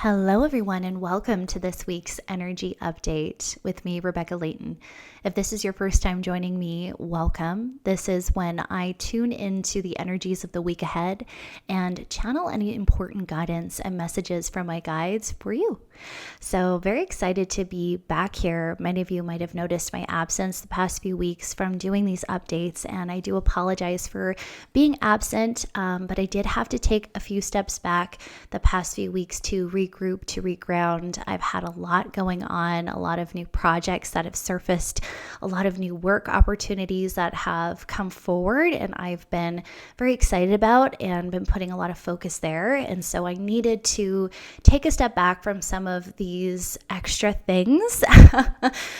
Hello, everyone, and welcome to this week's Energy Update with me, Rebecca Layton. If this is your first time joining me, welcome. This is when I tune into the energies of the week ahead and channel any important guidance and messages from my guides for you. So very excited to be back here. Many of you might have noticed my absence the past few weeks from doing these updates, and I do apologize for being absent, but I did have to take a few steps back the past few weeks to regroup, to reground. I've had a lot going on, a lot of new projects that have surfaced, a lot of new work opportunities that have come forward, and I've been very excited about and been putting a lot of focus there. And so I needed to take a step back from some of these extra things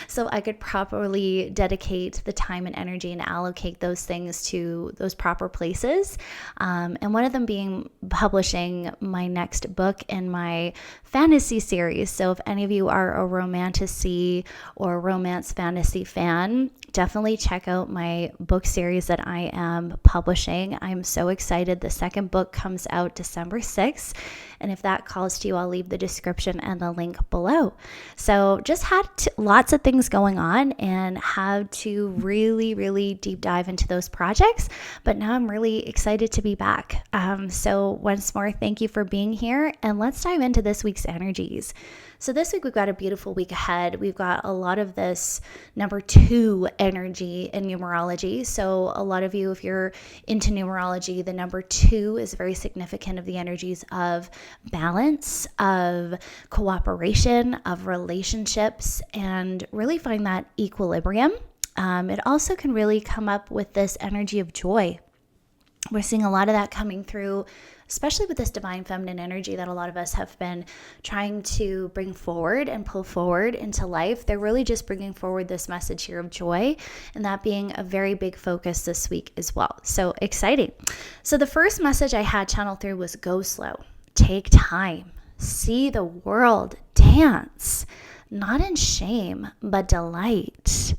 so I could properly dedicate the time and energy and allocate those things to those proper places. And one of them being publishing my next book in my fantasy series. So if any of you are a Romantasy or romance fantasy fan, definitely check out my book series that I am publishing. I'm so excited. The second book comes out December 6th. And if that calls to you, I'll leave the description and the link below. So just had lots of things going on and had to really deep dive into those projects. But now I'm really excited to be back. So once more, thank you for being here. And let's dive into this week's energies. So this week we've got a beautiful week ahead. We've got a lot of this number 2 energy in numerology. So a lot of you, if you're into numerology, the number 2 is very significant of the energies of balance, of cooperation, of relationships, and really find that equilibrium. It also can really come up with this energy of joy. We're seeing a lot of that coming through, especially with this divine feminine energy that a lot of us have been trying to bring forward and pull forward into life. They're really just bringing forward this message here of joy, and that being a very big focus this week as well. So exciting. So the first message I had channeled through was go slow, take time, see the world, dance, not in shame, but delight,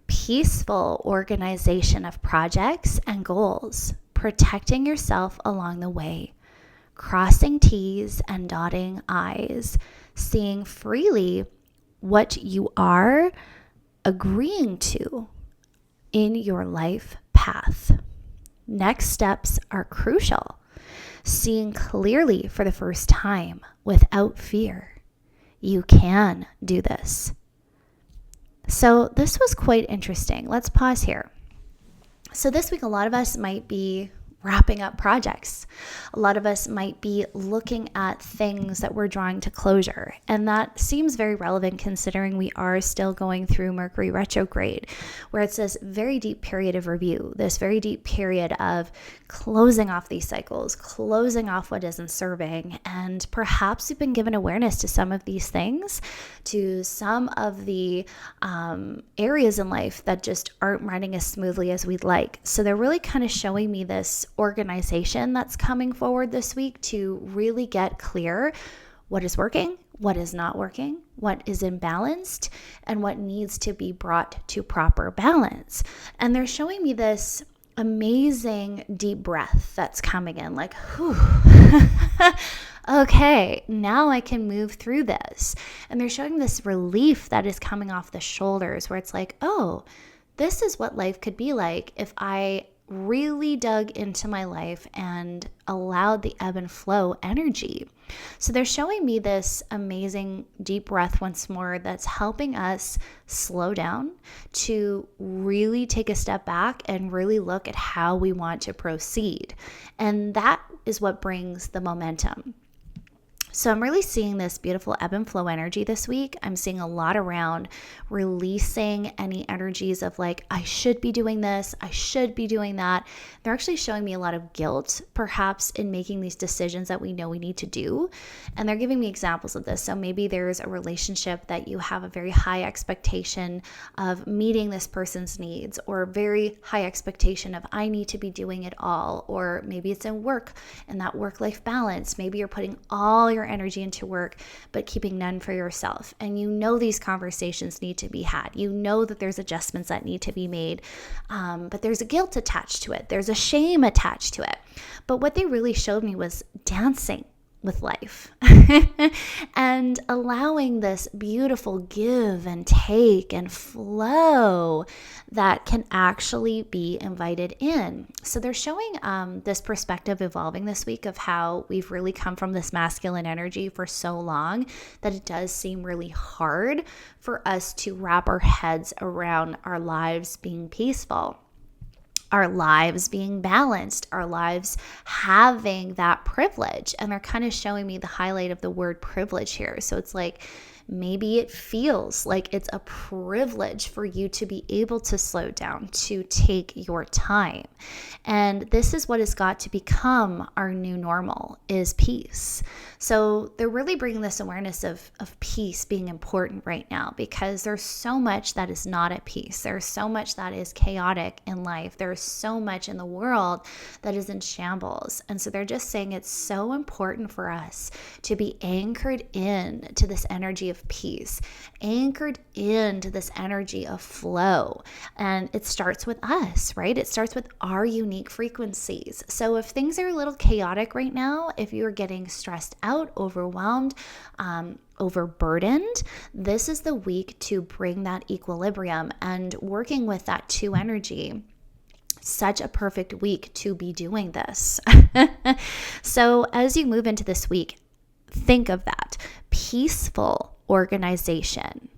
peaceful organization of projects and goals, protecting yourself along the way, crossing T's and dotting I's, seeing freely what you are agreeing to in your life path. Next steps are crucial. Seeing clearly for the first time without fear. You can do this. So this was quite interesting. Let's pause here. So this week, a lot of us might be wrapping up projects. A lot of us might be looking at things that we're drawing to closure. And that seems very relevant considering we are still going through Mercury retrograde, where it's this very deep period of review, this very deep period of closing off these cycles, closing off what isn't serving. And perhaps you've been given awareness to some of these things, to some of the areas in life that just aren't running as smoothly as we'd like. So they're really kind of showing me this organization that's coming forward this week to really get clear what is working, what is not working, what is imbalanced, and what needs to be brought to proper balance. And they're showing me this amazing deep breath that's coming in, like, whew. Okay, now I can move through this. And they're showing this relief that is coming off the shoulders, where it's like, oh, this is what life could be like if I really dug into my life and allowed the ebb and flow energy. So they're showing me this amazing deep breath once more that's helping us slow down to really take a step back and really look at how we want to proceed. And that is what brings the momentum. So I'm really seeing this beautiful ebb and flow energy this week. I'm seeing a lot around releasing any energies of like, I should be doing this, I should be doing that. They're actually showing me a lot of guilt, perhaps in making these decisions that we know we need to do. And they're giving me examples of this. So maybe there's a relationship that you have a very high expectation of meeting this person's needs, or very high expectation of I need to be doing it all. Or maybe it's in work and that work-life balance. Maybe you're putting all your energy into work, but keeping none for yourself. And you know these conversations need to be had. You know that there's adjustments that need to be made, but there's a guilt attached to it. There's a shame attached to it. But what they really showed me was dancing with life and allowing this beautiful give and take and flow that can actually be invited in. So they're showing this perspective evolving this week of how we've really come from this masculine energy for so long that it does seem really hard for us to wrap our heads around our lives being peaceful, our lives being balanced, our lives having that privilege. And they're kind of showing me the highlight of the word privilege here. So it's like, maybe it feels like it's a privilege for you to be able to slow down, to take your time. And this is what has got to become our new normal, is peace. So they're really bringing this awareness of peace being important right now, because there's so much that is not at peace. There's so much that is chaotic in life. There's so much in the world that is in shambles. And so they're just saying it's so important for us to be anchored in to this energy of peace, anchored into this energy of flow. And it starts with us, right? It starts with our unique frequencies. So if things are a little chaotic right now, if you're getting stressed out, overwhelmed, overburdened, this is the week to bring that equilibrium and working with that 2 energy. Such a perfect week to be doing this. So as you move into this week, think of that peaceful organization.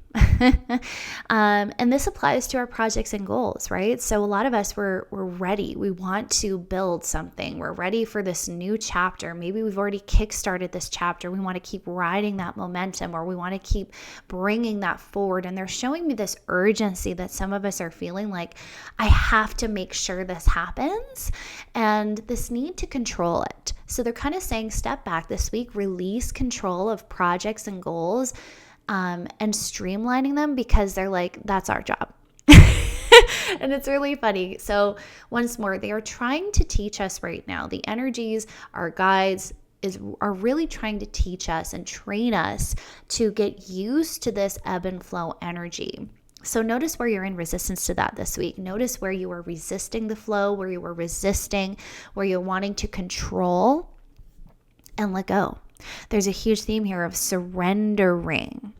And this applies to our projects and goals, right? So a lot of us, we're ready. We want to build something. We're ready for this new chapter. Maybe we've already kickstarted this chapter. We want to keep riding that momentum, or we want to keep bringing that forward. And they're showing me this urgency that some of us are feeling like, I have to make sure this happens, and this need to control it. So they're kind of saying, step back this week, release control of projects and goals, and streamlining them, because they're like, that's our job. And it's really funny. So once more, they are trying to teach us right now. The energies, our guides, are really trying to teach us and train us to get used to this ebb and flow energy. So notice where you're in resistance to that this week. Notice where you are resisting the flow, where you were resisting, where you're wanting to control, and let go. There's a huge theme here of surrendering.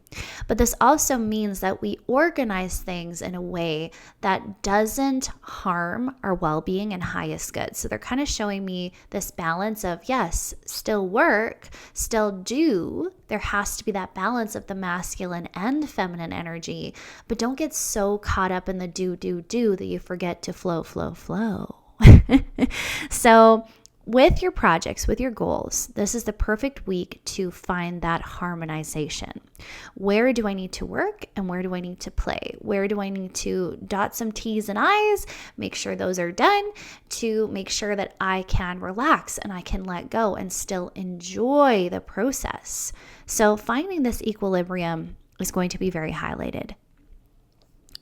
But this also means that we organize things in a way that doesn't harm our well-being and highest good. So they're kind of showing me this balance of, yes, still work, still do. There has to be that balance of the masculine and feminine energy, but don't get so caught up in the do that you forget to flow. So with your projects, with your goals, this is the perfect week to find that harmonization. Where do I need to work and where do I need to play? Where do I need to dot some T's and I's, make sure those are done, to make sure that I can relax and I can let go and still enjoy the process. So finding this equilibrium is going to be very highlighted.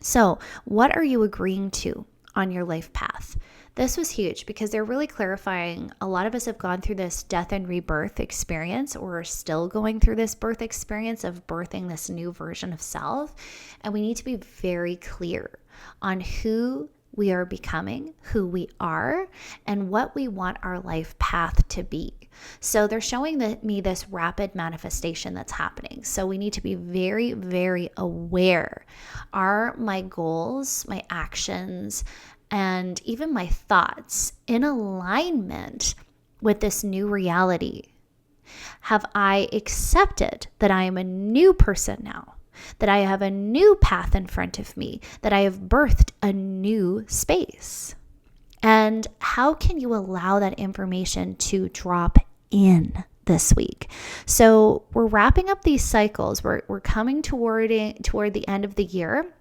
So what are you agreeing to on your life path? This was huge because they're really clarifying. A lot of us have gone through this death and rebirth experience, or are still going through this birth experience of birthing this new version of self. And we need to be very clear on who we are becoming, who we are, and what we want our life path to be. So they're showing me this rapid manifestation that's happening. So we need to be very, very aware. Are my goals, my actions, and even my thoughts in alignment with this new reality? Have I accepted that I am a new person now? That I have a new path in front of me? That I have birthed a new space? And how can you allow that information to drop in this week? So we're wrapping up these cycles. We're coming toward the end of the year.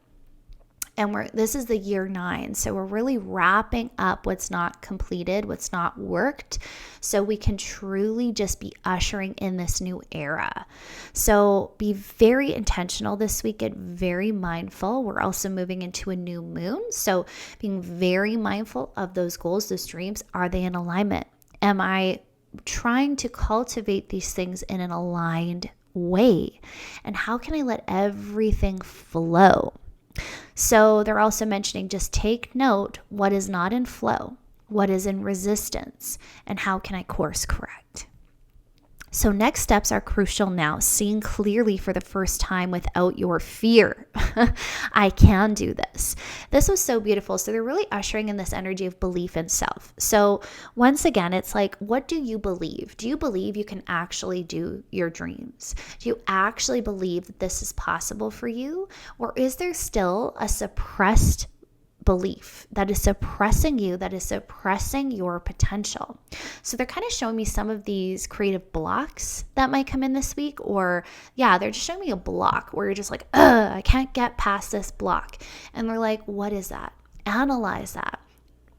And this is the year 9. So we're really wrapping up what's not completed, what's not worked, so we can truly just be ushering in this new era. So be very intentional this week, get very mindful. We're also moving into a new moon. So being very mindful of those goals, those dreams. Are they in alignment? Am I trying to cultivate these things in an aligned way? And how can I let everything flow? So they're also mentioning, just take note what is not in flow, what is in resistance, and how can I course correct? So next steps are crucial now, seeing clearly for the first time without your fear. I can do this. This was so beautiful. So they're really ushering in this energy of belief in self. So once again, it's like, what do you believe? Do you believe you can actually do your dreams? Do you actually believe that this is possible for you? Or is there still a suppressed belief that is suppressing you, that is suppressing your potential? So they're kind of showing me some of these creative blocks that might come in this week, or they're just showing me a block where you're just like, I can't get past this block. And they're like, what is that? Analyze that.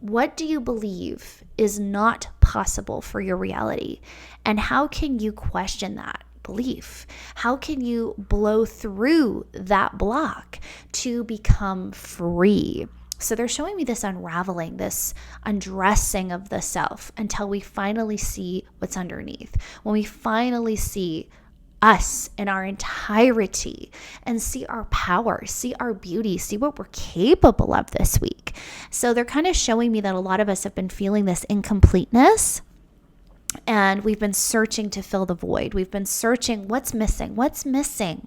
What do you believe is not possible for your reality? And how can you question that belief? How can you blow through that block to become free? So they're showing me this unraveling, this undressing of the self until we finally see what's underneath. When we finally see us in our entirety and see our power, see our beauty, see what we're capable of this week. So they're kind of showing me that a lot of us have been feeling this incompleteness. And we've been searching to fill the void. We've been searching, what's missing? What's missing?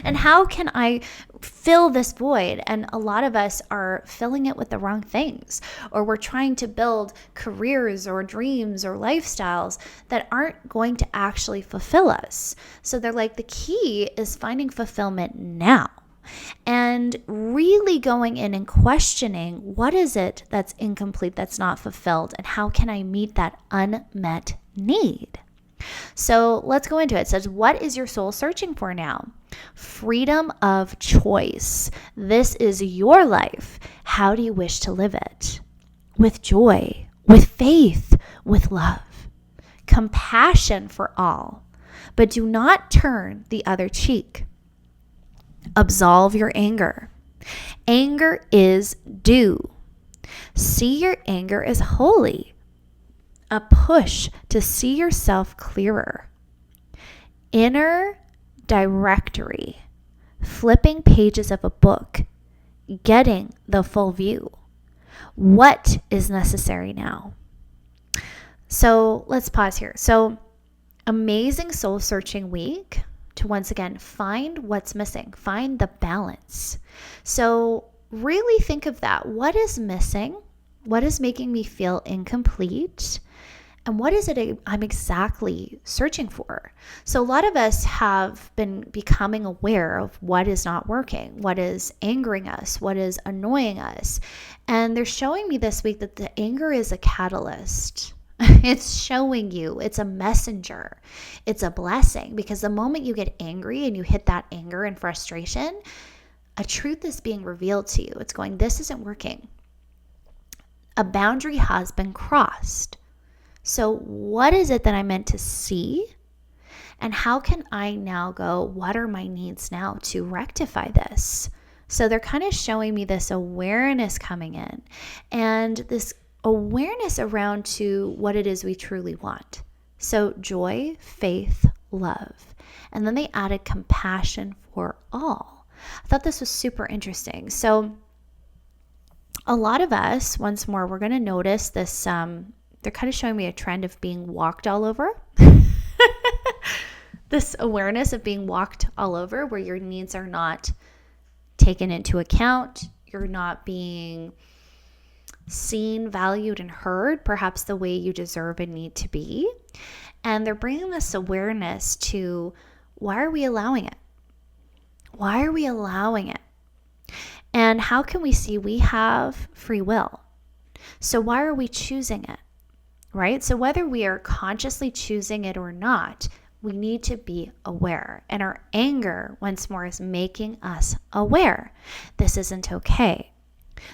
And how can I fill this void? And a lot of us are filling it with the wrong things, or we're trying to build careers or dreams or lifestyles that aren't going to actually fulfill us. So they're like, the key is finding fulfillment now. And really going in and questioning, what is it that's incomplete, that's not fulfilled, and how can I meet that unmet need? So let's go into it. It says, what is your soul searching for now? Freedom of choice. This is your life. How do you wish to live it? With joy, with faith, with love, compassion for all, but do not turn the other cheek. Absolve your anger. Anger is due. See your anger as holy. A push to see yourself clearer. Inner directory. Flipping pages of a book. Getting the full view. What is necessary now? So let's pause here. So amazing soul searching week to once again find what's missing, find the balance. So really think of that. What is missing? What is making me feel incomplete? And what is it I'm exactly searching for? So a lot of us have been becoming aware of what is not working, what is angering us, what is annoying us. And they're showing me this week that the anger is a catalyst. It's showing you, it's a messenger. It's a blessing, because the moment you get angry and you hit that anger and frustration, a truth is being revealed to you. It's going, this isn't working. A boundary has been crossed. So what is it that I'm meant to see? And how can I now go, what are my needs now to rectify this? So they're kind of showing me this awareness coming in, and this awareness around to what it is we truly want. So joy, faith, love. And then they added compassion for all. I thought this was super interesting. So a lot of us, once more, we're going to notice this, they're kind of showing me a trend of being walked all over. This awareness of being walked all over, where your needs are not taken into account. You're not being seen, valued, and heard, perhaps the way you deserve and need to be. And they're bringing this awareness to, why are we allowing it? Why are we allowing it? And how can we see we have free will? So why are we choosing it? Right? So whether we are consciously choosing it or not, we need to be aware. And our anger, once more, is making us aware. This isn't okay.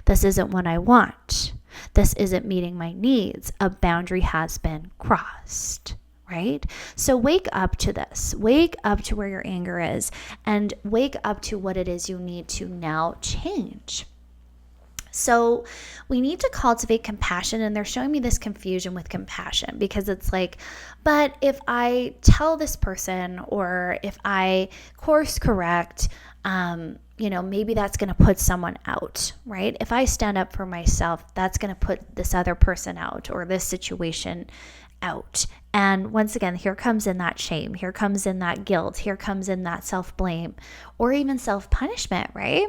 This isn't what I want. This isn't meeting my needs. A boundary has been crossed, right? So wake up to this. Wake up to where your anger is, and wake up to what it is you need to now change. So we need to cultivate compassion, and they're showing me this confusion with compassion, because it's like, but if I tell this person, or if I course correct, maybe that's going to put someone out, right? If I stand up for myself, that's going to put this other person out, or this situation out. And once again, here comes in that shame, here comes in that guilt, here comes in that self-blame or even self-punishment, right?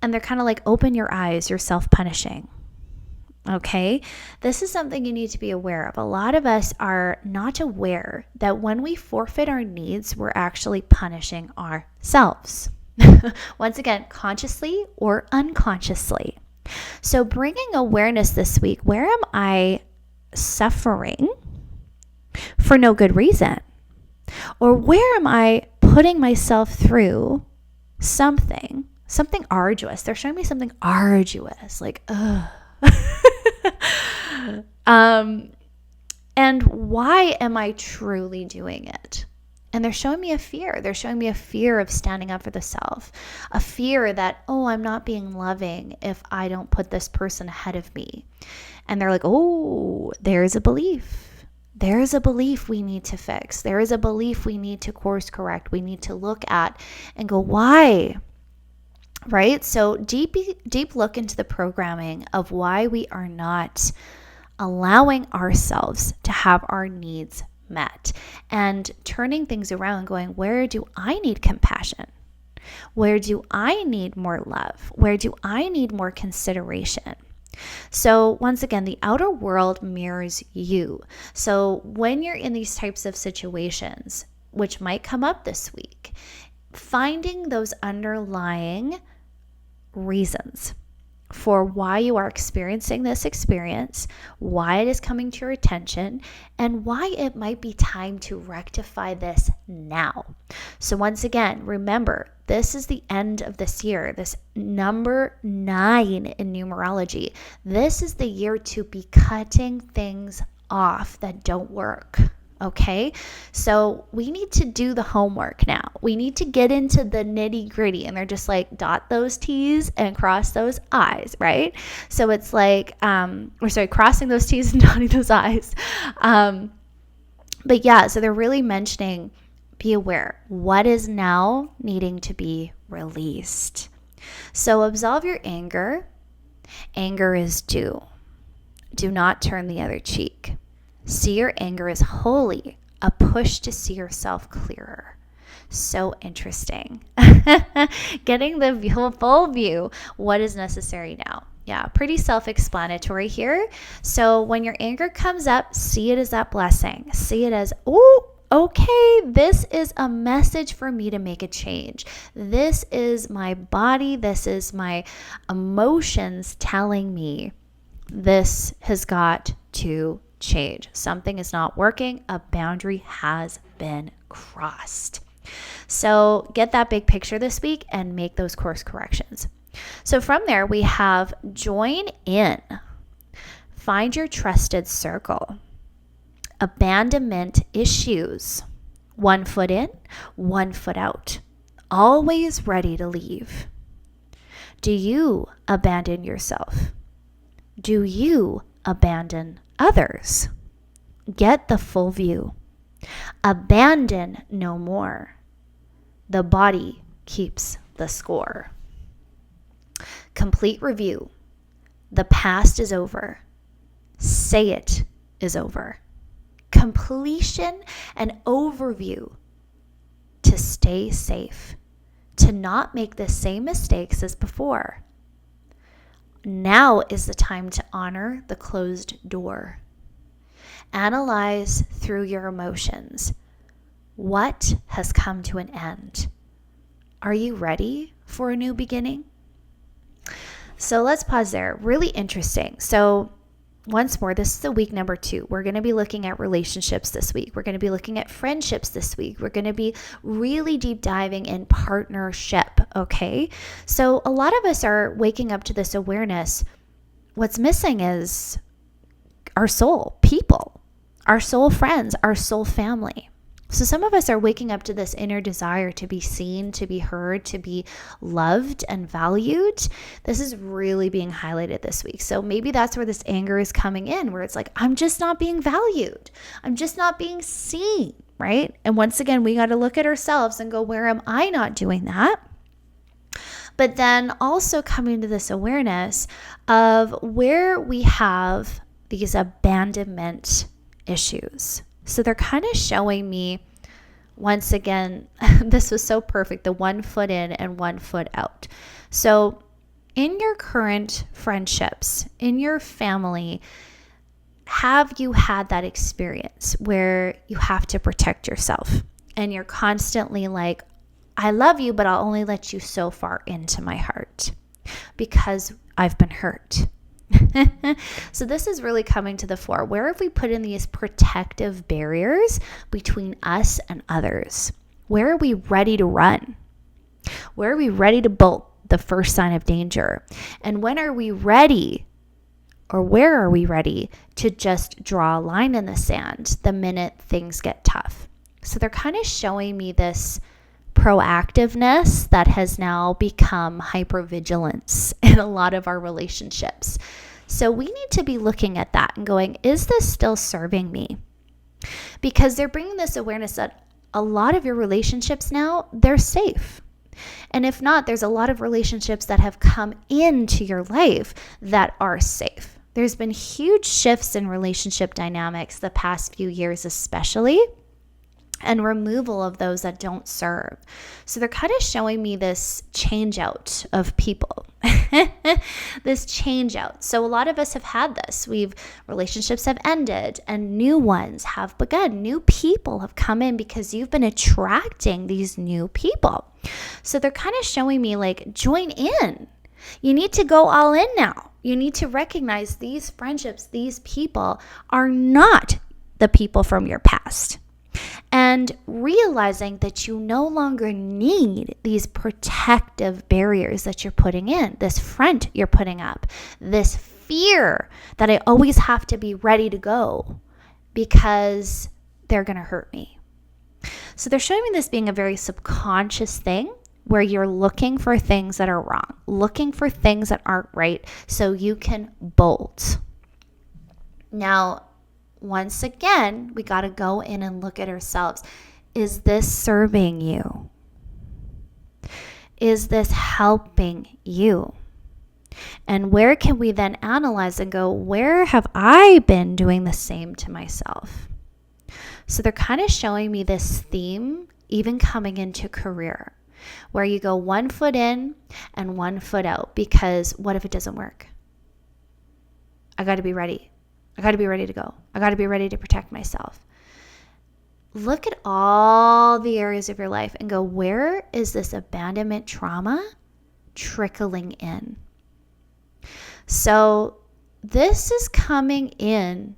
And they're kind of like, open your eyes, you're self-punishing. Okay, this is something you need to be aware of. A lot of us are not aware that when we forfeit our needs, we're actually punishing ourselves. Once again, consciously or unconsciously. So bringing awareness this week, where am I suffering for no good reason? Or where am I putting myself through something arduous? They're showing me something arduous, like, ugh. And why am I truly doing it? And they're showing me a fear. They're showing me a fear of standing up for the self, a fear that, oh, I'm not being loving if I don't put this person ahead of me. And they're like, oh, there's a belief. There's a belief we need to fix. There is a belief we need to course correct. We need to look at and go, why? Right? So deep look into the programming of why we are not allowing ourselves to have our needs met, and turning things around and going, where do I need compassion? Where do I need more love? Where do I need more consideration? So once again, the outer world mirrors you. So when you're in these types of situations, which might come up this week, finding those underlying reasons for why you are experiencing this experience, why it is coming to your attention, and why it might be time to rectify this now. So once again, remember, this is the end of this year, this number 9 in numerology. This is the year to be cutting things off that don't work. Okay, so we need to do the homework now. We need to get into the nitty gritty, and they're just like, dot those T's and cross those I's, right? So it's like, crossing those T's and dotting those I's. But yeah, so they're really mentioning, be aware, what is now needing to be released. So absolve your anger. Anger is due. Do not turn the other cheek. See your anger as holy, a push to see yourself clearer. So interesting. Getting the full view, what is necessary now. Yeah, pretty self-explanatory here. So when your anger comes up, see it as that blessing. See it as, oh, okay, this is a message for me to make a change. This is my body, this is my emotions telling me this has got to change. Something is not working. A boundary has been crossed. So get that big picture this week and make those course corrections. So from there, we have join in. Find your trusted circle. Abandonment issues. 1 foot in, 1 foot out. Always ready to leave. Do you abandon yourself? Do you abandon others? Get the full view. Abandon no more. The body keeps the score. Complete review. The past is over. Say it is over. Completion and overview to stay safe, to not make the same mistakes as before. Now is the time to honor the closed door. Analyze through your emotions. What has come to an end? Are you ready for a new beginning? So let's pause there. Really interesting. So once more, this is the week number 2. We're going to be looking at relationships this week. We're going to be looking at friendships this week. We're going to be really deep diving in partnership, okay? So a lot of us are waking up to this awareness. What's missing is our soul, people, our soul friends, our soul family. So some of us are waking up to this inner desire to be seen, to be heard, to be loved and valued. This is really being highlighted this week. So maybe that's where this anger is coming in, where it's like, I'm just not being valued. I'm just not being seen, right? And once again, we got to look at ourselves and go, where am I not doing that? But then also coming to this awareness of where we have these abandonment issues. So they're kind of showing me, once again, this was so perfect, the 1 foot in and 1 foot out. So in your current friendships, in your family, have you had that experience where you have to protect yourself and you're constantly like, I love you, but I'll only let you so far into my heart because I've been hurt. So this is really coming to the fore. Where have we put in these protective barriers between us and others? Where are we ready to run? Where are we ready to bolt the first sign of danger? And when are we ready, or where are we ready to just draw a line in the sand the minute things get tough? So they're kind of showing me this proactiveness that has now become hypervigilance in a lot of our relationships. So we need to be looking at that and going, is this still serving me? Because they're bringing this awareness that a lot of your relationships now, they're safe. And if not, there's a lot of relationships that have come into your life that are safe. There's been huge shifts in relationship dynamics the past few years, especially, and removal of those that don't serve. So they're kind of showing me this change out of people, this change out. So a lot of us have had this. Relationships have ended and new ones have begun. New people have come in because you've been attracting these new people. So they're kind of showing me like, join in. You need to go all in now. You need to recognize these friendships, these people are not the people from your past. And realizing that you no longer need these protective barriers that you're putting in, this front you're putting up, this fear that I always have to be ready to go because they're going to hurt me. So they're showing me this being a very subconscious thing where you're looking for things that are wrong, looking for things that aren't right so you can bolt. Now, once again, we got to go in and look at ourselves. Is this serving you? Is this helping you? And where can we then analyze and go, where have I been doing the same to myself? So they're kind of showing me this theme, even coming into career, where you go 1 foot in and 1 foot out, because what if it doesn't work? I got to be ready. I got to be ready to go. I got to be ready to protect myself. Look at all the areas of your life and go, where is this abandonment trauma trickling in? So this is coming in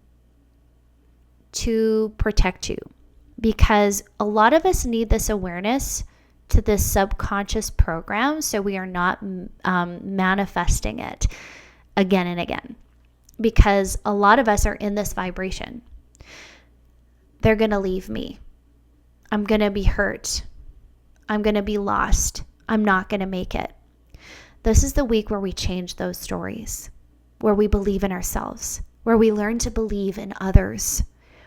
to protect you, because a lot of us need this awareness to this subconscious program so we are not manifesting it again and again. Because a lot of us are in this vibration. They're going to leave me. I'm going to be hurt. I'm going to be lost. I'm not going to make it. This is the week where we change those stories, where we believe in ourselves, where we learn to believe in others,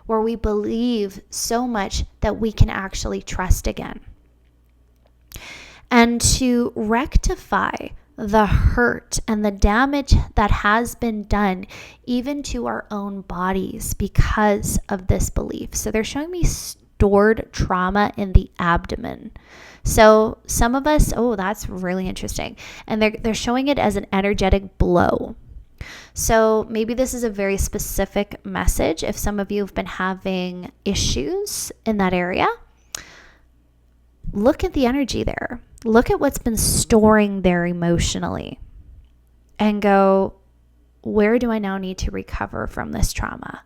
where we believe so much that we can actually trust again. And to rectify the hurt and the damage that has been done even to our own bodies because of this belief. So they're showing me stored trauma in the abdomen. So some of us, that's really interesting. And they're showing it as an energetic blow. So maybe this is a very specific message. If some of you have been having issues in that area, look at the energy there. Look at what's been storing there emotionally and go, where do I now need to recover from this trauma?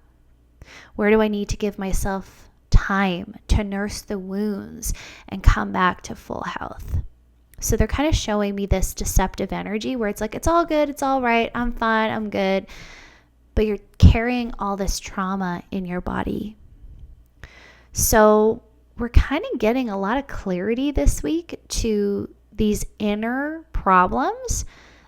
Where do I need to give myself time to nurse the wounds and come back to full health? So they're kind of showing me this deceptive energy where it's like, it's all good, it's all right, I'm fine, I'm good. But you're carrying all this trauma in your body. So we're kind of getting a lot of clarity this week to these inner problems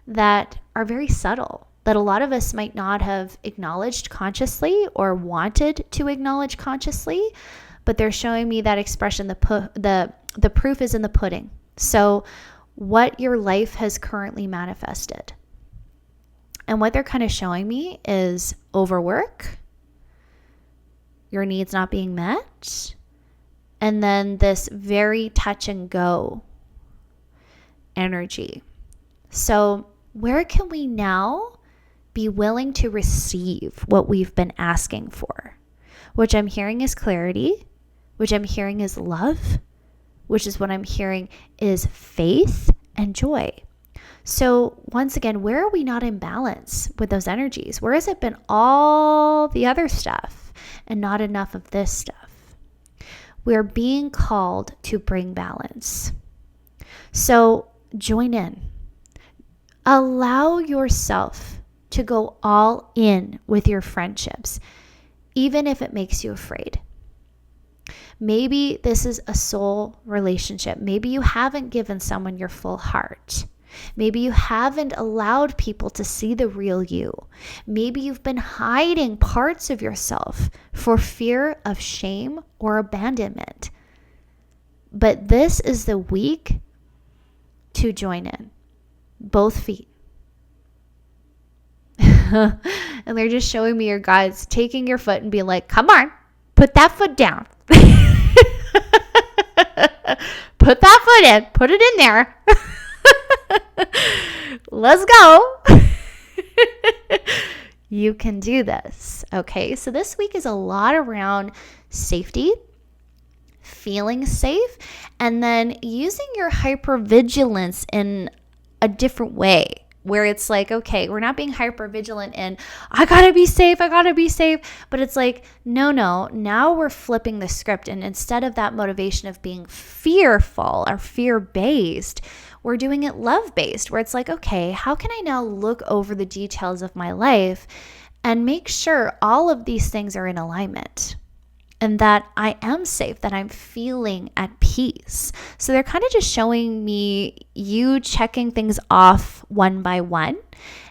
that are very subtle, that a lot of us might not have acknowledged consciously or wanted to acknowledge consciously, but they're showing me that expression, the proof is in the pudding. So what your life has currently manifested. And what they're kind of showing me is overwork. your needs not being met, and then this very touch and go energy. So where can we now be willing to receive what we've been asking for? Which I'm hearing is clarity, which I'm hearing is love, which is what I'm hearing is faith and joy. So once again, where are we not in balance with those energies? Where has it been all the other stuff and not enough of this stuff? We're being called to bring balance. So join in. Allow yourself to go all in with your friendships, even if it makes you afraid. Maybe this is a soul relationship. Maybe you haven't given someone your full heart. Maybe you haven't allowed people to see the real you. Maybe you've been hiding parts of yourself for fear of shame or abandonment. But this is the week to join in. Both feet. And they're just showing me your guides taking your foot and being like, come on, put that foot down. Put that foot in. Put it in there. Let's go. You can do this. Okay, so this week is a lot around safety, feeling safe, and then using your hypervigilance in a different way, where it's like, okay, we're not being hypervigilant in, I gotta be safe, but it's like, no, now we're flipping the script, and instead of that motivation of being fearful or fear-based, we're doing it love-based, where it's like, okay, how can I now look over the details of my life and make sure all of these things are in alignment? And that I am safe, that I'm feeling at peace. So they're kind of just showing me you checking things off one by one.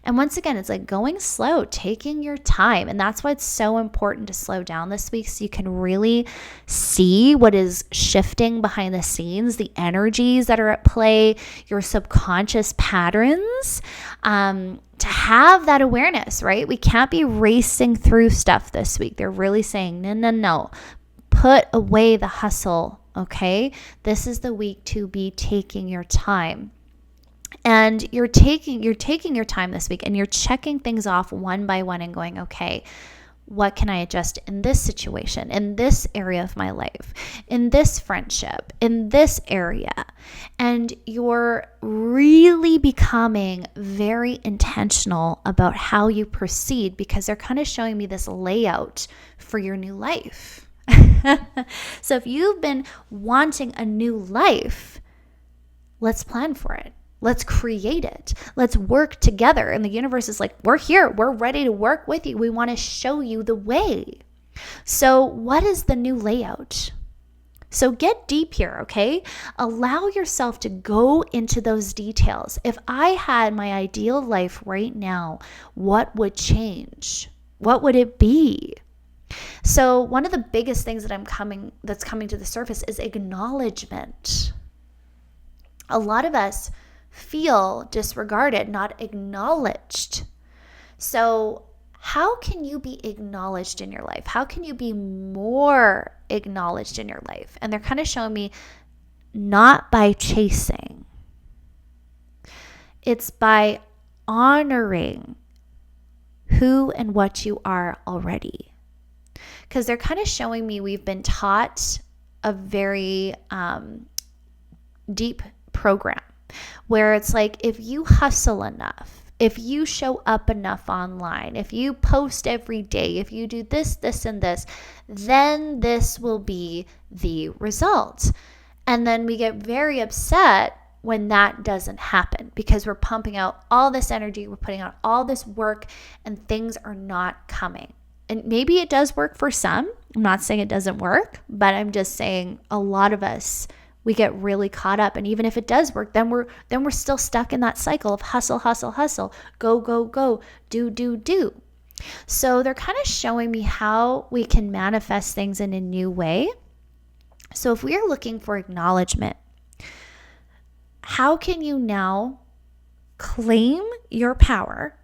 And once again, it's like going slow, taking your time. And that's why it's so important to slow down this week, so you can really see what is shifting behind the scenes, the energies that are at play, your subconscious patterns. To have that awareness, right? We can't be racing through stuff this week. They're really saying, no. Put away the hustle, okay? This is the week to be taking your time. And you're taking your time this week, and you're checking things off one by one and going, okay, what can I adjust in this situation, in this area of my life, in this friendship, in this area? And you're really becoming very intentional about how you proceed, because they're kind of showing me this layout for your new life. So if you've been wanting a new life, let's plan for it. Let's create it. Let's work together. And the universe is like, we're here. We're ready to work with you. We want to show you the way. So what is the new layout? So get deep here, okay? Allow yourself to go into those details. If I had my ideal life right now, what would change? What would it be? So one of the biggest things that's coming to the surface is acknowledgement. A lot of us feel disregarded, not acknowledged. So how can you be acknowledged in your life? How can you be more acknowledged in your life? And they're kind of showing me not by chasing. It's by honoring who and what you are already. Because they're kind of showing me we've been taught a very deep program where it's like, if you hustle enough, if you show up enough online, if you post every day, if you do this, and this, then this will be the result. And then we get very upset when that doesn't happen, because we're pumping out all this energy, we're putting out all this work, and things are not coming. And maybe it does work for some. I'm not saying it doesn't work, but I'm just saying a lot of us, we get really caught up. And even if it does work, then we're still stuck in that cycle of hustle, go, do. So they're kind of showing me how we can manifest things in a new way. So if we are looking for acknowledgement, how can you now claim your power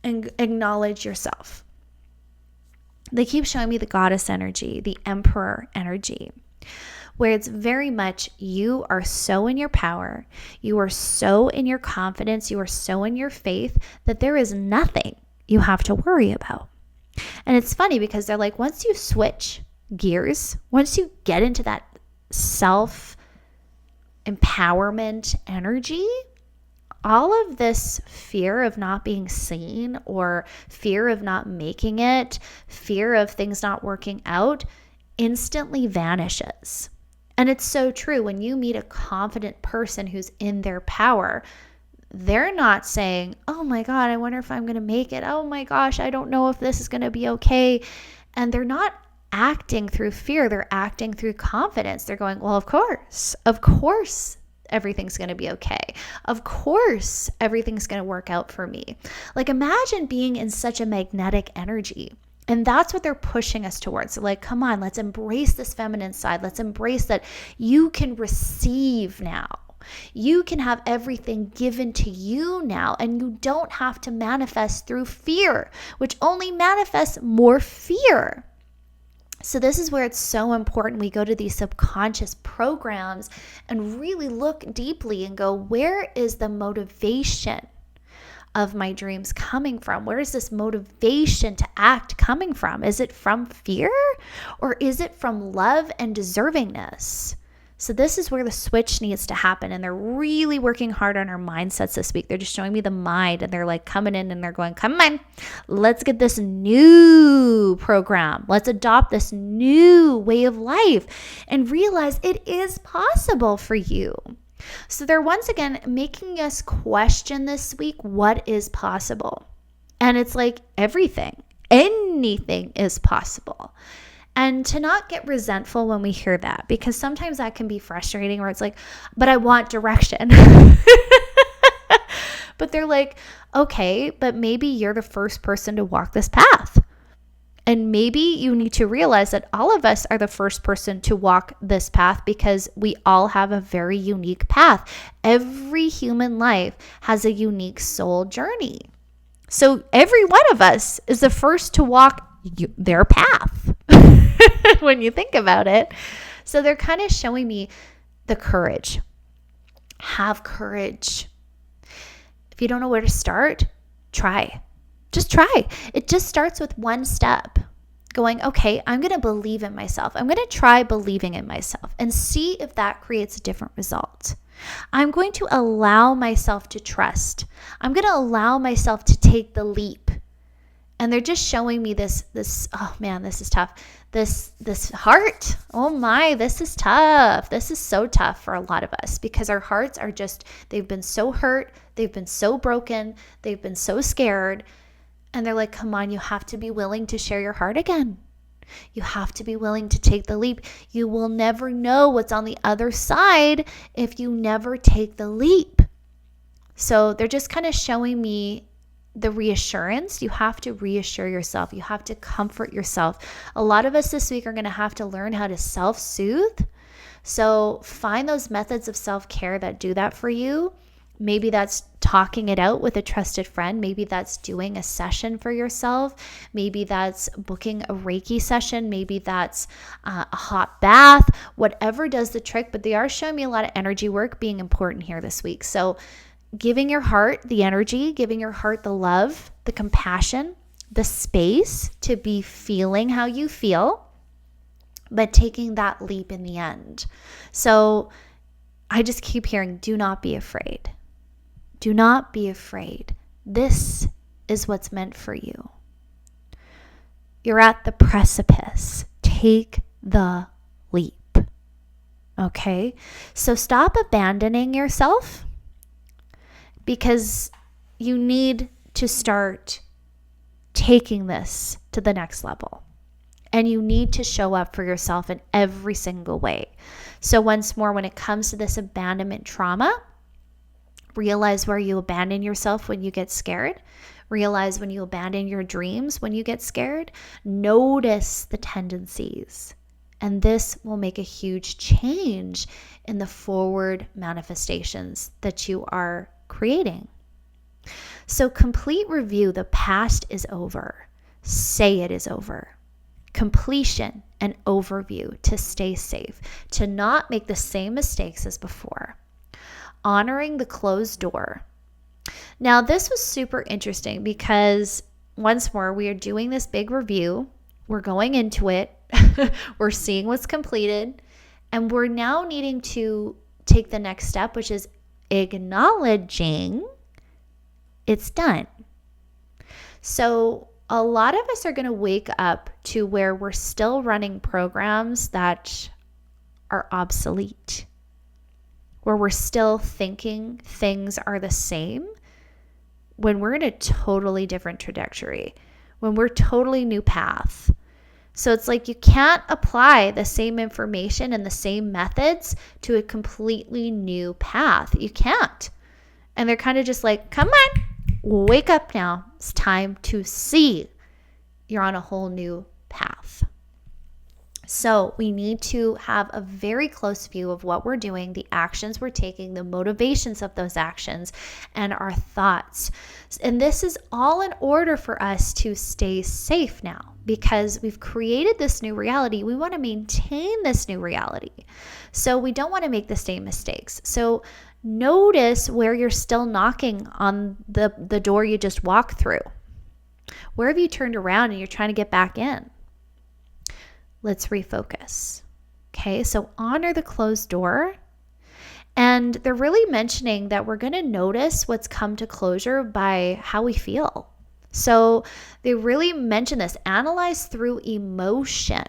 and acknowledge yourself? They keep showing me the goddess energy, the emperor energy, where it's very much you are so in your power, you are so in your confidence, you are so in your faith that there is nothing you have to worry about. And it's funny because they're like, once you switch gears, once you get into that self-empowerment energy, all of this fear of not being seen or fear of not making it, fear of things not working out, instantly vanishes. And it's so true. When you meet a confident person who's in their power, they're not saying, oh my God, I wonder if I'm going to make it. Oh my gosh, I don't know if this is going to be okay. And they're not acting through fear. They're acting through confidence. They're going, well, of course, everything's going to be okay. Of course, everything's going to work out for me. Like, imagine being in such a magnetic energy. And that's what they're pushing us towards. So like, come on, let's embrace this feminine side. Let's embrace that you can receive now. You can have everything given to you now, and you don't have to manifest through fear, which only manifests more fear. So this is where it's so important we go to these subconscious programs and really look deeply and go, where is the motivation of my dreams coming from? Where is this motivation to act coming from? Is it from fear or is it from love and deservingness? So this is where the switch needs to happen. And they're really working hard on our mindsets this week. They're just showing me the mind, and they're like coming in and they're going, come on, let's get this new program. Let's adopt this new way of life and realize it is possible for you. So they're once again making us question this week, what is possible? And it's like anything is possible. And to not get resentful when we hear that, because sometimes that can be frustrating where it's like, but I want direction. But they're like, okay, but maybe you're the first person to walk this path. And maybe you need to realize that all of us are the first person to walk this path because we all have a very unique path. Every human life has a unique soul journey. So every one of us is the first to walk their path when you think about it. So they're kind of showing me the courage. Have courage. If you don't know where to start, try. Just try. It just starts with one step. Going, okay, I'm going to believe in myself. I'm going to try believing in myself and see if that creates a different result. I'm going to allow myself to trust. I'm going to allow myself to take the leap. And they're just showing me this, oh man, this is tough. This heart, oh my, this is tough. This is so tough for a lot of us because our hearts are they've been so hurt. They've been so broken. They've been so scared. And they're like, come on, you have to be willing to share your heart again. You have to be willing to take the leap. You will never know what's on the other side if you never take the leap. So they're just kind of showing me the reassurance. You have to reassure yourself. You have to comfort yourself. A lot of us this week are going to have to learn how to self-soothe. So find those methods of self-care that do that for you. Maybe that's talking it out with a trusted friend. Maybe that's doing a session for yourself. Maybe that's booking a Reiki session. Maybe that's a hot bath, whatever does the trick. But they are showing me a lot of energy work being important here this week. So giving your heart the energy, giving your heart the love, the compassion, the space to be feeling how you feel, but taking that leap in the end. So I just keep hearing, do not be afraid. Do not be afraid. This is what's meant for you. You're at the precipice. Take the leap. Okay? So stop abandoning yourself because you need to start taking this to the next level. And you need to show up for yourself in every single way. So once more, when it comes to this abandonment trauma, realize where you abandon yourself when you get scared. Realize when you abandon your dreams when you get scared. Notice the tendencies. And this will make a huge change in the forward manifestations that you are creating. So complete review. The past is over. Say it is over. completion, and overview to stay safe, to not make the same mistakes as before. Honoring the closed door. Now, this was super interesting because once more, we are doing this big review. We're going into it. We're seeing what's completed. And we're now needing to take the next step, which is acknowledging it's done. So a lot of us are going to wake up to where we're still running programs that are obsolete, where we're still thinking things are the same when we're in a totally different trajectory, when we're totally new path. So it's like you can't apply the same information and the same methods to a completely new path. You can't. And they're kind of just like, come on, wake up now. It's time to see you're on a whole new path. So we need to have a very close view of what we're doing, the actions we're taking, the motivations of those actions, and our thoughts. And this is all in order for us to stay safe now, because we've created this new reality. We want to maintain this new reality. So we don't want to make the same mistakes. So notice where you're still knocking on the door you just walked through. Where have you turned around and you're trying to get back in? Let's refocus. Okay, so honor the closed door. And they're really mentioning that we're going to notice what's come to closure by how we feel. So they really mention this. Analyze through emotion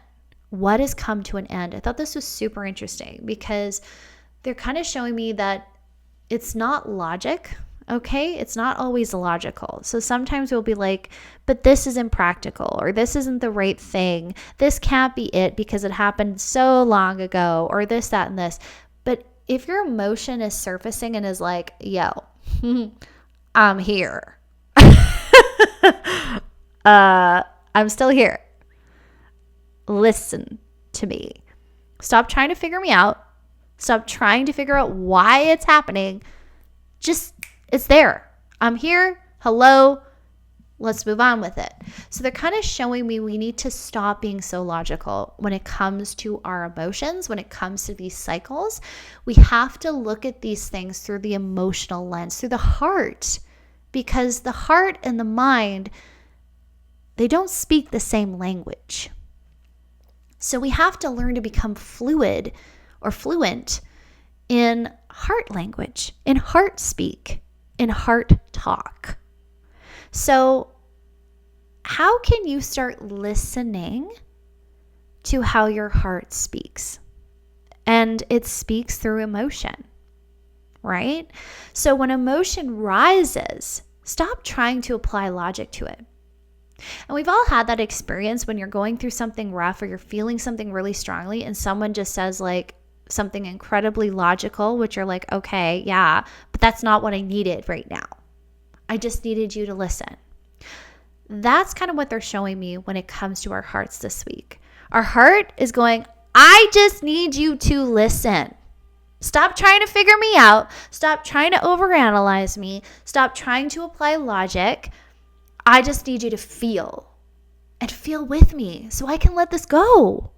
what has come to an end. I thought this was super interesting because they're kind of showing me that it's not logic. Okay, it's not always logical. So sometimes we'll be like, but this isn't practical, or this isn't the right thing. This can't be it because it happened so long ago, or this, that, and this. But if your emotion is surfacing and is like, yo, I'm here. I'm still here. Listen to me. Stop trying to figure me out. Stop trying to figure out why it's happening. Just, it's there. I'm here. Hello. Let's move on with it. So they're kind of showing me we need to stop being so logical when it comes to our emotions, when it comes to these cycles. We have to look at these things through the emotional lens, through the heart, because the heart and the mind, they don't speak the same language. So we have to learn to become fluid or fluent in heart language, in heart speak, in heart talk. So how can you start listening to how your heart speaks? And it speaks through emotion, right? So when emotion rises, stop trying to apply logic to it. And we've all had that experience when you're going through something rough or you're feeling something really strongly and someone just says like something incredibly logical, which you're like, okay, yeah, but that's not what I needed right now. I just needed you to listen. That's kind of what they're showing me when it comes to our hearts this week. Our heart is going, I just need you to listen. Stop trying to figure me out. Stop trying to overanalyze me. Stop trying to apply logic. I just need you to feel and feel with me so I can let this go.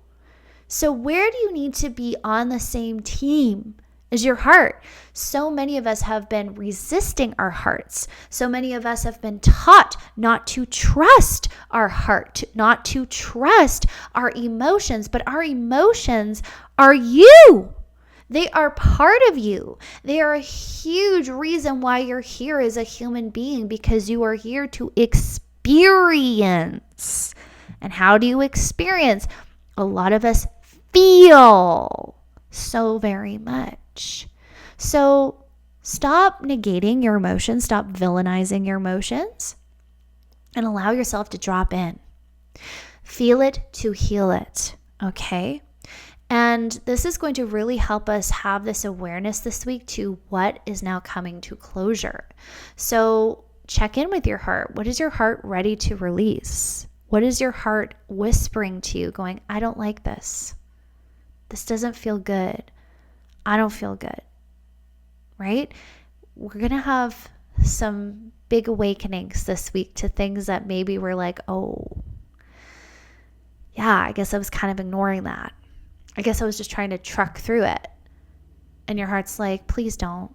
So where do you need to be on the same team as your heart? So many of us have been resisting our hearts. So many of us have been taught not to trust our heart, not to trust our emotions, but our emotions are you. They are part of you. They are a huge reason why you're here as a human being, because you are here to experience. And how do you experience? A lot of us feel so very much. So stop negating your emotions, stop villainizing your emotions, and allow yourself to drop in. Feel it to heal it, okay? And this is going to really help us have this awareness this week to what is now coming to closure. So check in with your heart. What is your heart ready to release? What is your heart whispering to you, going, I don't like this. This doesn't feel good. I don't feel good, right? We're going to have some big awakenings this week to things that maybe we're like, oh, yeah, I guess I was kind of ignoring that. I guess I was just trying to truck through it. And your heart's like, please don't.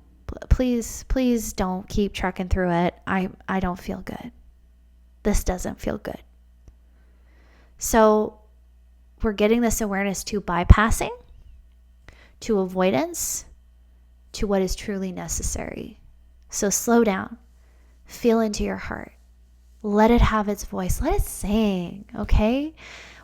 Please don't keep trucking through it. I don't feel good. This doesn't feel good. So we're getting this awareness to bypassing, to avoidance, to what is truly necessary. So slow down. Feel into your heart. Let it have its voice. Let it sing, okay?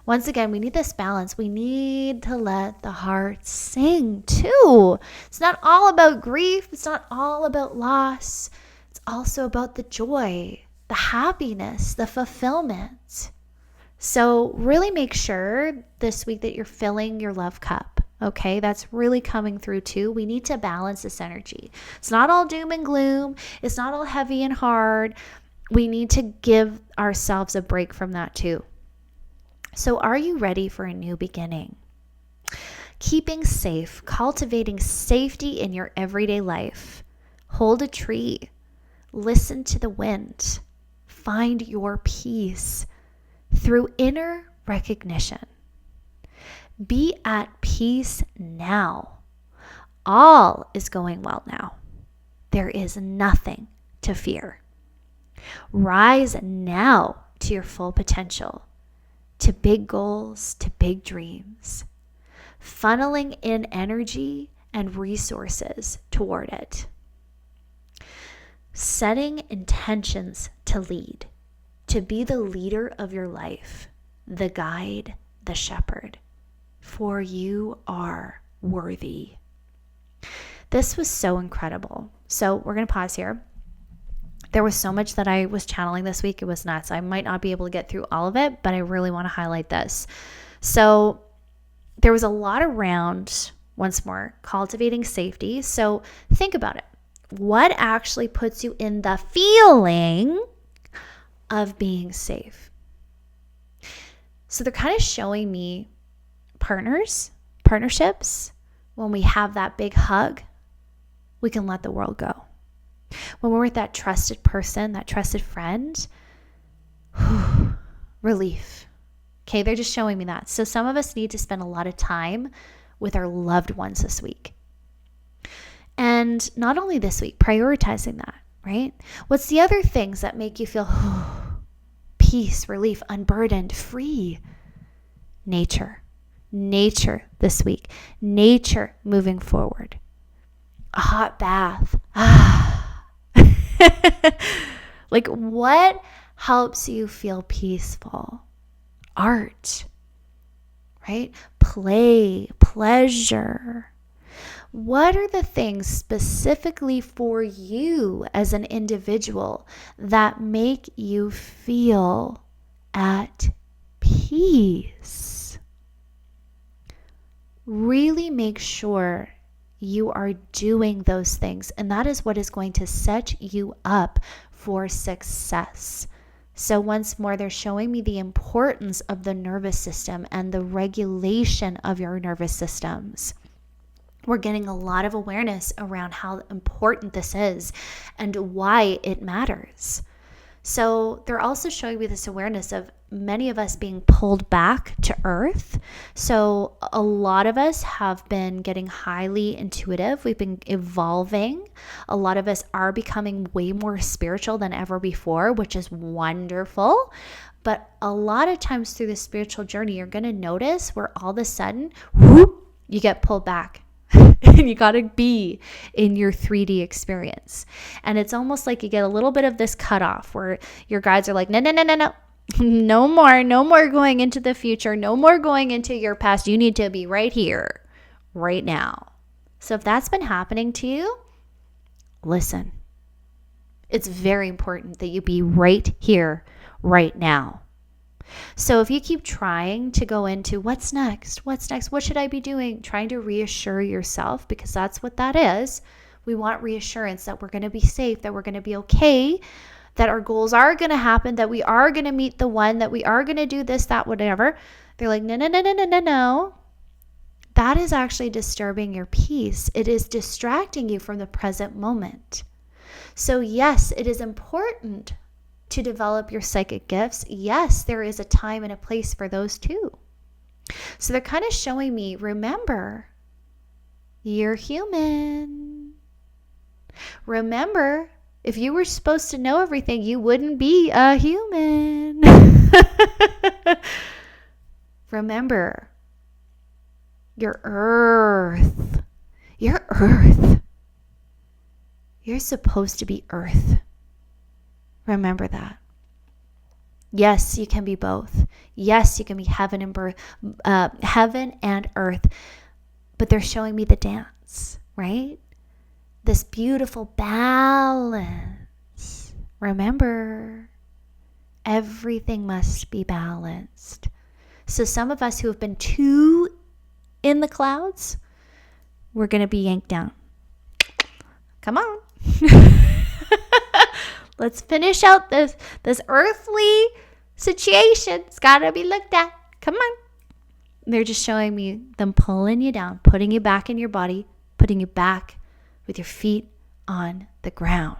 Once again, we need this balance. We need to let the heart sing too. It's not all about grief. It's not all about loss. It's also about the joy, the happiness, the fulfillment. So really make sure this week that you're filling your love cup. Okay, that's really coming through too. We need to balance this energy. It's not all doom and gloom. It's not all heavy and hard. We need to give ourselves a break from that too. So are you ready for a new beginning? Keeping safe, cultivating safety in your everyday life. Hold a tree. Listen to the wind. Find your peace through inner recognition. Be at peace now. All is going well now. There is nothing to fear. Rise now to your full potential, to big goals, to big dreams, funneling in energy and resources toward it. Setting intentions to lead, to be the leader of your life, the guide, the shepherd, for you are worthy. This was so incredible. So we're going to pause here. There was so much that I was channeling this week. It was nuts. I might not be able to get through all of it, but I really want to highlight this. So there was a lot around, once more, cultivating safety. So think about it. What actually puts you in the feeling of being safe? So they're kind of showing me partnerships. When we have that big hug, we can let the world go. When we're with that trusted person, that trusted friend, relief. Okay, they're just showing me that. So some of us need to spend a lot of time with our loved ones this week. And not only this week, prioritizing that, right? What's the other things that make you feel peace, relief, unburdened, free? Nature this week. Nature moving forward. A hot bath. Like, what helps you feel peaceful? Art, right? Play, pleasure. What are the things specifically for you as an individual that make you feel at peace? Really make sure you are doing those things, and that is what is going to set you up for success. So once more, they're showing me the importance of the nervous system and the regulation of your nervous systems. We're getting a lot of awareness around how important this is and why it matters. So they're also showing me this awareness of many of us being pulled back to earth. So a lot of us have been getting highly intuitive. We've been evolving. A lot of us are becoming way more spiritual than ever before, which is wonderful. But a lot of times through the spiritual journey, you're going to notice where all of a sudden, whoop, you get pulled back. And you got to be in your 3D experience. And it's almost like you get a little bit of this cutoff where your guides are like, no. No more going into the future. No more going into your past. You need to be right here, right now. So if that's been happening to you, listen. It's very important that you be right here, right now. So if you keep trying to go into what's next, what should I be doing, trying to reassure yourself, because that's what that is. We want reassurance that we're going to be safe, that we're going to be okay, that our goals are going to happen, that we are going to meet the one, that we are going to do this, that, whatever. They're like, no. That is actually disturbing your peace. It is distracting you from the present moment. So yes, it is important to develop your psychic gifts. Yes, there is a time and a place for those too. So they're kind of showing me, remember, you're human. Remember, if you were supposed to know everything, you wouldn't be a human. Remember, you're Earth. You're Earth. You're supposed to be Earth. Remember that. Yes, you can be both. Yes, you can be heaven and earth. But they're showing me the dance, right? This beautiful balance. Remember, everything must be balanced. So some of us who have been too in the clouds, we're going to be yanked down. Come on. Let's finish out this earthly situation. It's got to be looked at. Come on. They're just showing me them pulling you down, putting you back in your body, putting you back with your feet on the ground.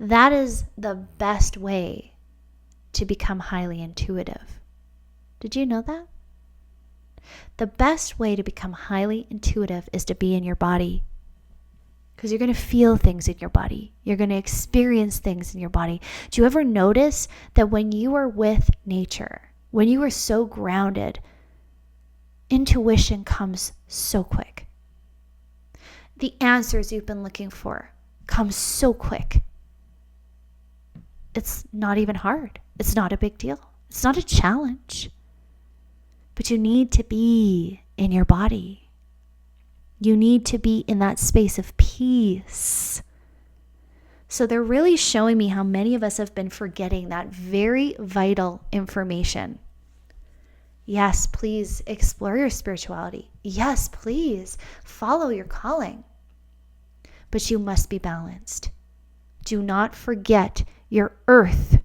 That is the best way to become highly intuitive. Did you know that? The best way to become highly intuitive is to be in your body. Because you're going to feel things in your body. You're going to experience things in your body. Do you ever notice that when you are with nature, when you are so grounded, intuition comes so quick? The answers you've been looking for come so quick. It's not even hard. It's not a big deal. It's not a challenge. But you need to be in your body. You need to be in that space of peace. So they're really showing me how many of us have been forgetting that very vital information. Yes, please explore your spirituality. Yes, please follow your calling. But you must be balanced. Do not forget your earth,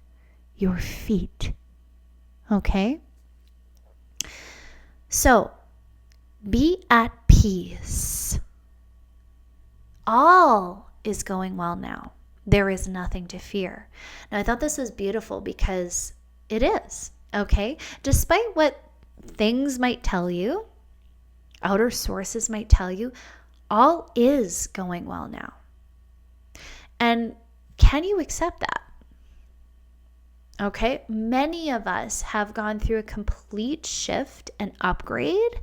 your feet. Okay? So, be at peace. All is going well now. There is nothing to fear. Now, I thought this was beautiful because it is, okay? Despite what things might tell you, outer sources might tell you, all is going well now. And can you accept that? Okay, many of us have gone through a complete shift and upgrade.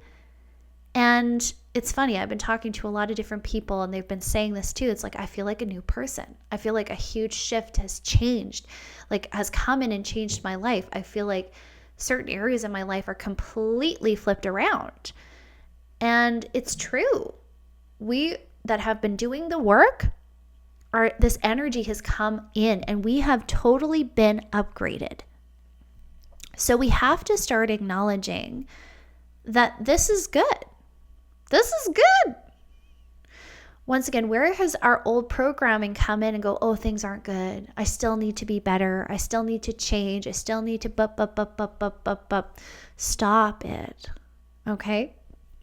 And it's funny, I've been talking to a lot of different people and they've been saying this too. It's like, I feel like a new person. I feel like a huge shift has changed, like has come in and changed my life. I feel like certain areas in my life are completely flipped around. And it's true. We that have been doing the work, this energy has come in and we have totally been upgraded. So we have to start acknowledging that this is good. This is good. Once again, where has our old programming come in and go, oh, things aren't good. I still need to be better. I still need to change. I still need to Stop it. Okay?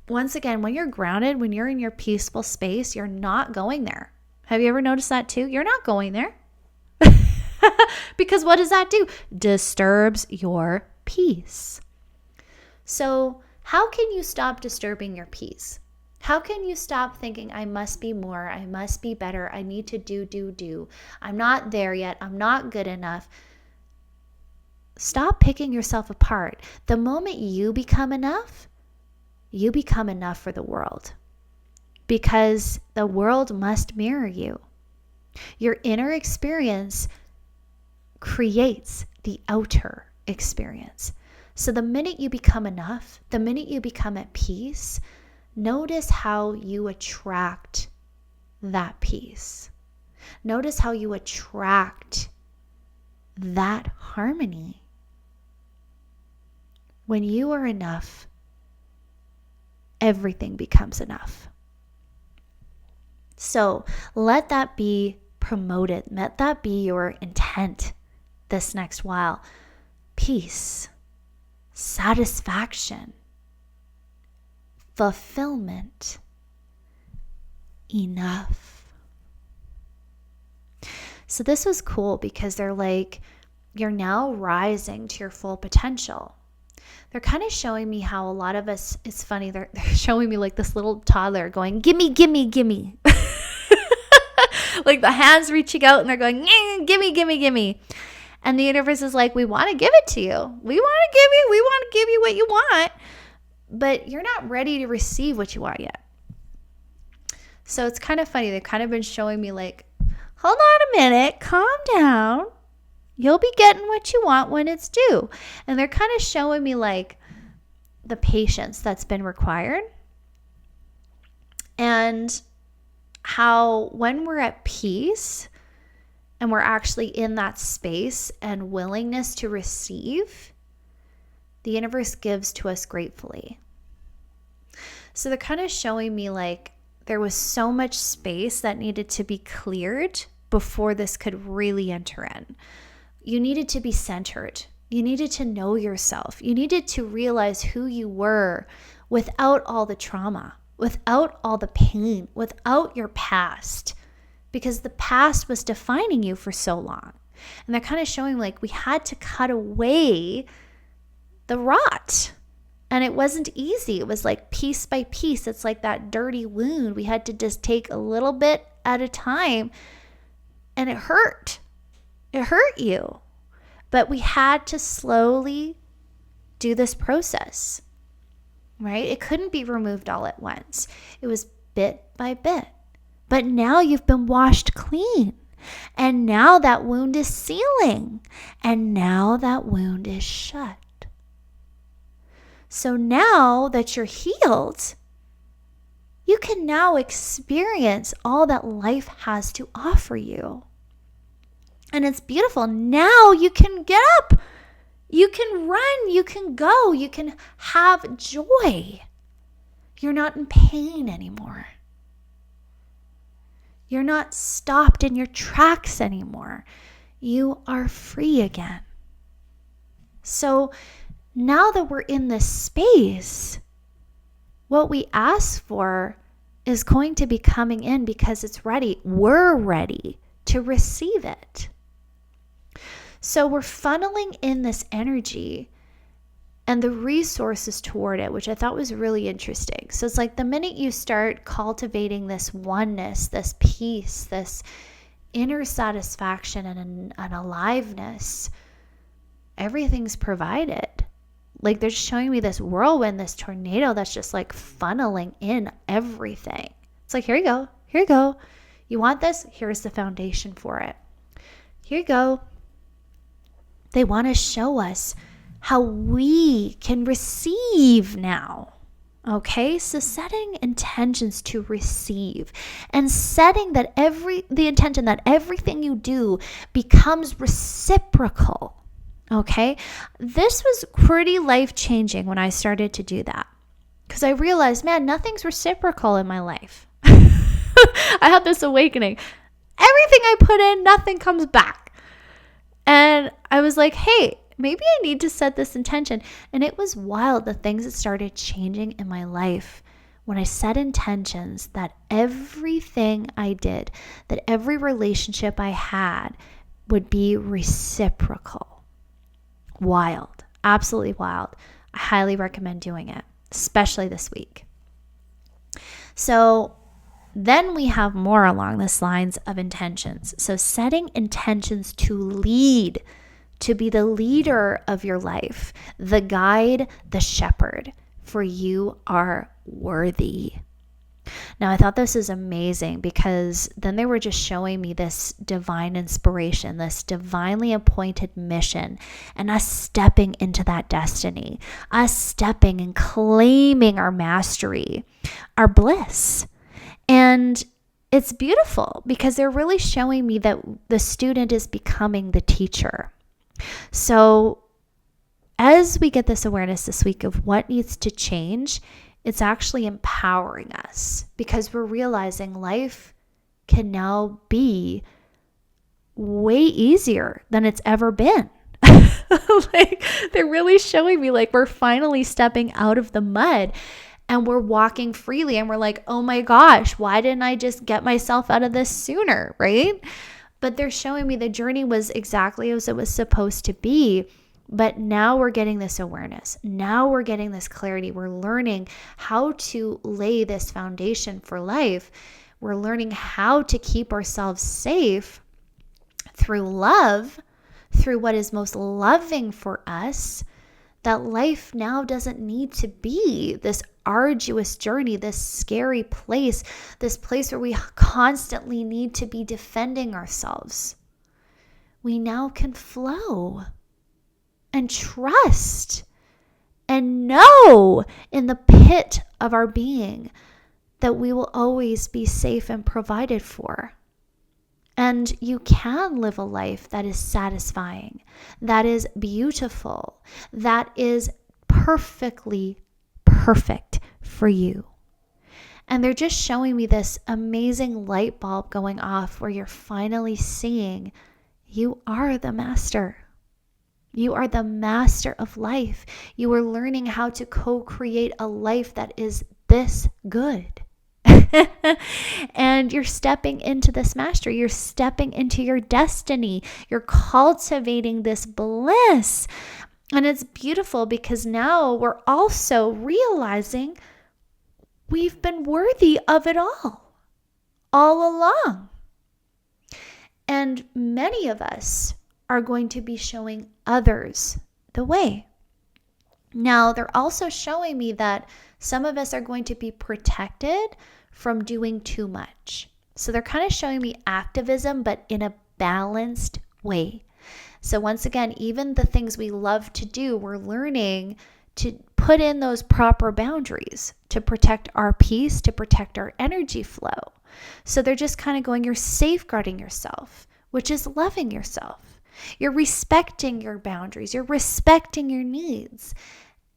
Once again, when you're grounded, when you're in your peaceful space, you're not going there. Have you ever noticed that too? You're not going there. Because what does that do? Disturbs your peace. So how can you stop disturbing your peace? How can you stop thinking, I must be more, I must be better, I need to do. I'm not there yet, I'm not good enough. Stop picking yourself apart. The moment you become enough for the world. Because the world must mirror you. Your inner experience creates the outer experience. So the minute you become enough, the minute you become at peace, notice how you attract that peace. Notice how you attract that harmony. When you are enough, everything becomes enough. So let that be promoted. Let that be your intent this next while. Peace, satisfaction, fulfillment, enough. So this was cool because they're like, you're now rising to your full potential. they're kind of showing me how a lot of us, it's funny, they're showing me like this little toddler going, gimme, gimme, gimme. Like the hands reaching out and they're going, gimme, gimme, gimme. And the universe is like, we want to give it to you. We want to give you what you want, but you're not ready to receive what you want yet. So it's kind of funny. They've kind of been showing me like, hold on a minute, calm down. You'll be getting what you want when it's due. And they're kind of showing me like the patience that's been required. And how when we're at peace and we're actually in that space and willingness to receive, the universe gives to us gratefully. So they're kind of showing me like there was so much space that needed to be cleared before this could really enter in. You needed to be centered. You needed to know yourself. You needed to realize who you were without all the trauma, without all the pain, without your past, because the past was defining you for so long. And they're kind of showing like we had to cut away the rot. And it wasn't easy. It was like piece by piece. It's like that dirty wound. We had to just take a little bit at a time. And it hurt. It hurt you. But we had to slowly do this process, right? It couldn't be removed all at once. It was bit by bit. But now you've been washed clean. And now that wound is sealing. And now that wound is shut. So now that you're healed, you can now experience all that life has to offer you. And it's beautiful. Now you can get up. You can run. You can go. You can have joy. You're not in pain anymore. You're not stopped in your tracks anymore. You are free again. So now that we're in this space, what we ask for is going to be coming in because it's ready. We're ready to receive it. So we're funneling in this energy and the resources toward it, which I thought was really interesting. So it's like the minute you start cultivating this oneness, this peace, this inner satisfaction and an aliveness, everything's provided. Like they're showing me this whirlwind, this tornado that's just like funneling in everything. It's like, here you go. Here you go. You want this? Here's the foundation for it. Here you go. They want to show us how we can receive now. Okay? So setting intentions to receive and setting that the intention that everything you do becomes reciprocal. Okay? This was pretty life-changing when I started to do that. Because I realized, man, nothing's reciprocal in my life. I had this awakening. Everything I put in, nothing comes back. And I was like, hey, maybe I need to set this intention. And it was wild, the things that started changing in my life when I set intentions that everything I did, that every relationship I had would be reciprocal. Wild. Absolutely wild. I highly recommend doing it, especially this week. So then we have more along this lines of intentions. So setting intentions to lead, to be the leader of your life, the guide, the shepherd, for you are worthy. Now, I thought this is amazing because then they were just showing me this divine inspiration, this divinely appointed mission, and us stepping into that destiny, us stepping and claiming our mastery, our bliss. And it's beautiful because they're really showing me that the student is becoming the teacher. So as we get this awareness this week of what needs to change, it's actually empowering us because we're realizing life can now be way easier than it's ever been. Like they're really showing me like we're finally stepping out of the mud. And we're walking freely and we're like, oh my gosh, why didn't I just get myself out of this sooner, right? But they're showing me the journey was exactly as it was supposed to be But now we're getting this awareness. Now we're getting this clarity. We're learning how to lay this foundation for life. We're learning how to keep ourselves safe through love, through what is most loving for us, that life now doesn't need to be this arduous journey, this scary place, this place where we constantly need to be defending ourselves. We now can flow and trust and know in the pit of our being that we will always be safe and provided for. And you can live a life that is satisfying, that is beautiful, that is perfectly perfect for you. And they're just showing me this amazing light bulb going off where you're finally seeing you are the master. You are the master of life. You are learning how to co-create a life that is this good. And you're stepping into this mastery. You're stepping into your destiny. You're cultivating this bliss. And it's beautiful because now we're also realizing we've been worthy of it all along. And many of us are going to be showing others the way. Now, they're also showing me that some of us are going to be protected from doing too much. So they're kind of showing me activism, but in a balanced way. So once again, even the things we love to do, we're learning to put in those proper boundaries to protect our peace, to protect our energy flow. So they're just kind of going, you're safeguarding yourself, which is loving yourself. You're respecting your boundaries. You're respecting your needs.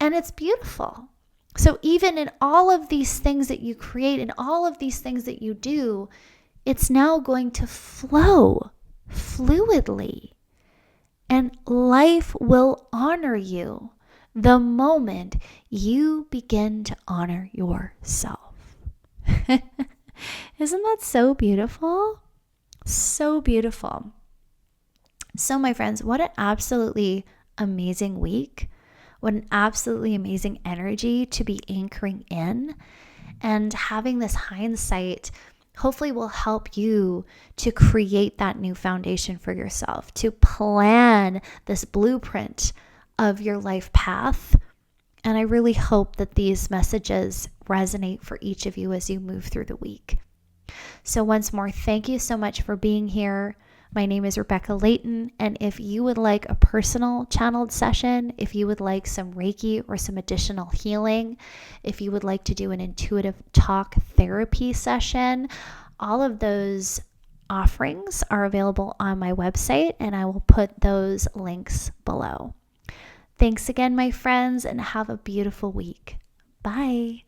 And it's beautiful. So even in all of these things that you create and all of these things that you do, it's now going to flow fluidly. And life will honor you the moment you begin to honor yourself. Isn't that so beautiful? So beautiful. So my friends, what an absolutely amazing week. What an absolutely amazing energy to be anchoring in. And having this hindsight hopefully will help you to create that new foundation for yourself, to plan this blueprint of your life path. And I really hope that these messages resonate for each of you as you move through the week. So once more, thank you so much for being here. My name is Rebecca Layton, and if you would like a personal channeled session, if you would like some Reiki or some additional healing, if you would like to do an intuitive talk therapy session, all of those offerings are available on my website, and I will put those links below. Thanks again, my friends, and have a beautiful week. Bye.